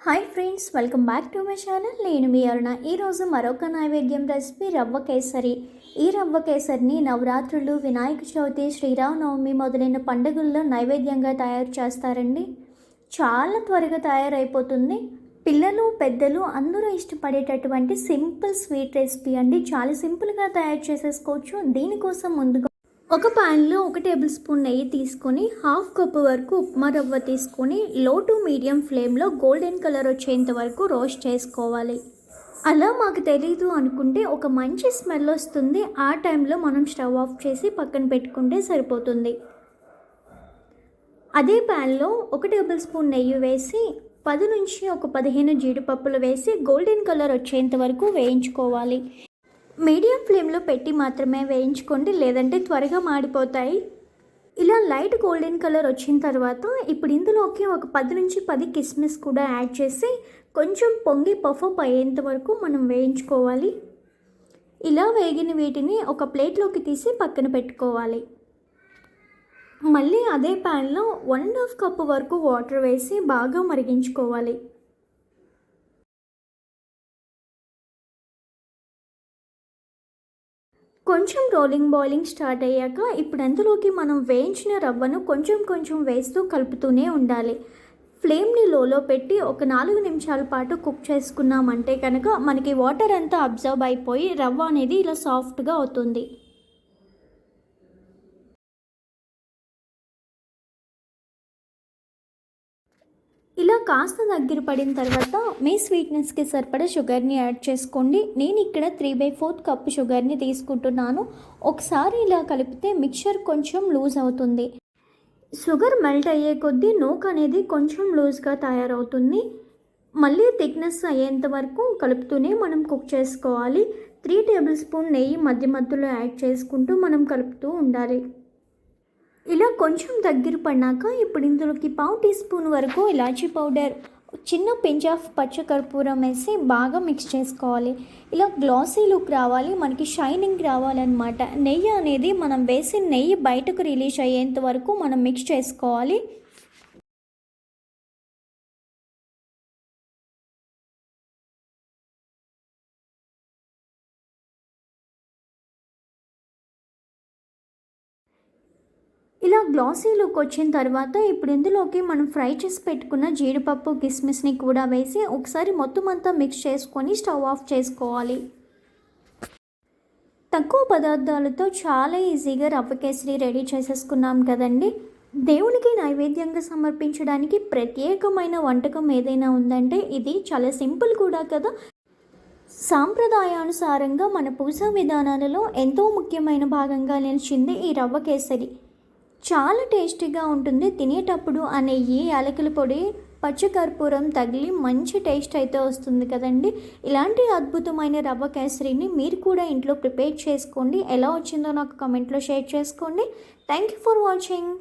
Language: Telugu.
Hi friends, welcome back to my channel. నేను మీ అరుణ. ఈరోజు మరొక నైవేద్యం రెసిపీ రవ్వ కేసరి. ఈ రవ్వ కేసరిని నవరాత్రులు, వినాయక చవితి, శ్రీరామనవమి మొదలైన పండుగల్లో నైవేద్యంగా తయారు చేస్తారండి. చాలా త్వరగా తయారైపోతుంది. పిల్లలు, పెద్దలు అందరూ ఇష్టపడేటటువంటి సింపుల్ స్వీట్ రెసిపీ అండి. చాలా సింపుల్గా తయారు చేసేసుకోవచ్చు. దీనికోసం ముందుగా ఒక ప్యాన్లో 1 టేబుల్ స్పూన్ నెయ్యి తీసుకొని హాఫ్ కప్పు వరకు ఉప్మా రవ్వ తీసుకొని లో టు మీడియం ఫ్లేమ్లో గోల్డెన్ కలర్ వచ్చేంత వరకు రోస్ట్ చేసుకోవాలి. అలా మాకు తెలీదు అనుకుంటే ఒక మంచి స్మెల్ వస్తుంది. ఆ టైంలో మనం స్టవ్ ఆఫ్ చేసి పక్కన పెట్టుకుంటే సరిపోతుంది. అదే ప్యాన్లో 1 టేబుల్ స్పూన్ నెయ్యి వేసి 10 నుంచి 15 జీడిపప్పులు వేసి గోల్డెన్ కలర్ వచ్చేంత వరకు వేయించుకోవాలి. మీడియం ఫ్లేమ్లో పెట్టి మాత్రమే వేయించుకోండి, లేదంటే త్వరగా మాడిపోతాయి. ఇలా లైట్ గోల్డెన్ కలర్ వచ్చిన తర్వాత ఇప్పుడు ఇందులోకి ఒక 10 నుంచి 10 కిస్మిస్ కూడా యాడ్ చేసి కొంచెం పొంగి పఫప్ అయ్యేంత వరకు మనం వేయించుకోవాలి. ఇలా వేగిన వీటిని ఒక ప్లేట్లోకి తీసి పక్కన పెట్టుకోవాలి. మళ్ళీ అదే ప్యాన్లో 1.5 కప్పు వరకు వాటర్ వేసి బాగా మరిగించుకోవాలి. కొంచెం రోలింగ్ బాయిలింగ్ స్టార్ట్ అయ్యాక ఇప్పుడు అందులోకి మనం వేయించిన రవ్వను కొంచెం వేస్తూ కలుపుతూనే ఉండాలి. ఫ్లేమ్ని లోలో పెట్టి ఒక 4 నిమిషాల పాటు కుక్ చేసుకున్నామంటే కనుక మనకి వాటర్ అంతా అబ్జర్వ్ అయిపోయి రవ్వ అనేది ఇలా సాఫ్ట్గా అవుతుంది. ఇలా కాస్త దగ్గర పడిన తర్వాత మీ స్వీట్నెస్కి సరిపడా షుగర్ని యాడ్ చేసుకోండి. నేను ఇక్కడ 3/4 కప్పు షుగర్ని తీసుకుంటున్నాను. ఒకసారి ఇలా కలిపితే మిక్చర్ కొంచెం లూజ్ అవుతుంది. షుగర్ మెల్ట్ అయ్యే కొద్దీ నూక అనేది కొంచెం లూజ్గా తయారవుతుంది. మళ్ళీ థిక్నెస్ అయ్యేంత వరకు కలుపుతూనే మనం కుక్ చేసుకోవాలి. 3 టేబుల్ స్పూన్ నెయ్యి మధ్యలో యాడ్ చేసుకుంటూ మనం కలుపుతూ ఉండాలి. ఇలా కొంచెం దగ్గర పడినాక ఇప్పుడు ఇందులోకి 1/2 టీ స్పూన్ వరకు ఇలాచీ పౌడర్, చిన్న పించ్ ఆఫ్ పచ్చకర్పూరం వేసి బాగా మిక్స్ చేసుకోవాలి. ఇలా గ్లాసీ లుక్ రావాలి, మనకి షైనింగ్ రావాలన్నమాట. నెయ్యి అనేది మనం వేసి నెయ్యి బయటకు రిలీజ్ అయ్యేంత వరకు మనం మిక్స్ చేసుకోవాలి. ఇలా గ్లాసీ లుక్ వచ్చిన తర్వాత ఇప్పుడు ఇందులోకి మనం ఫ్రై చేసి పెట్టుకున్న జీడిపప్పు, కిస్మిస్ని కూడా వేసి ఒకసారి మొత్తం అంతా మిక్స్ చేసుకొని స్టవ్ ఆఫ్ చేసుకోవాలి. తక్కువ పదార్థాలతో చాలా ఈజీగా రవ్వ కేసరి రెడీ చేసేసుకున్నాం కదండి. దేవునికి నైవేద్యంగా సమర్పించడానికి ప్రత్యేకమైన వంటకం ఏదైనా ఉందంటే ఇది. చాలా సింపుల్ కూడా కదా. సాంప్రదాయానుసారంగా మన పూజా విధానాలలో ఎంతో ముఖ్యమైన భాగంగా నిలిచింది ఈ రవ్వ కేసరి. చాలా టేస్టీగా ఉంటుంది. తినేటప్పుడు ఆ నెయ్యి, యాలకుల పొడి, పచ్చకర్పూరం తగిలి మంచి టేస్ట్ అయితే వస్తుంది కదండి. ఇలాంటి అద్భుతమైన రవ్వ కేసరిని మీరు కూడా ఇంట్లో ప్రిపేర్ చేసుకోండి. ఎలా వచ్చిందో నాకు కామెంట్లో షేర్ చేసుకోండి. Thank you for watching.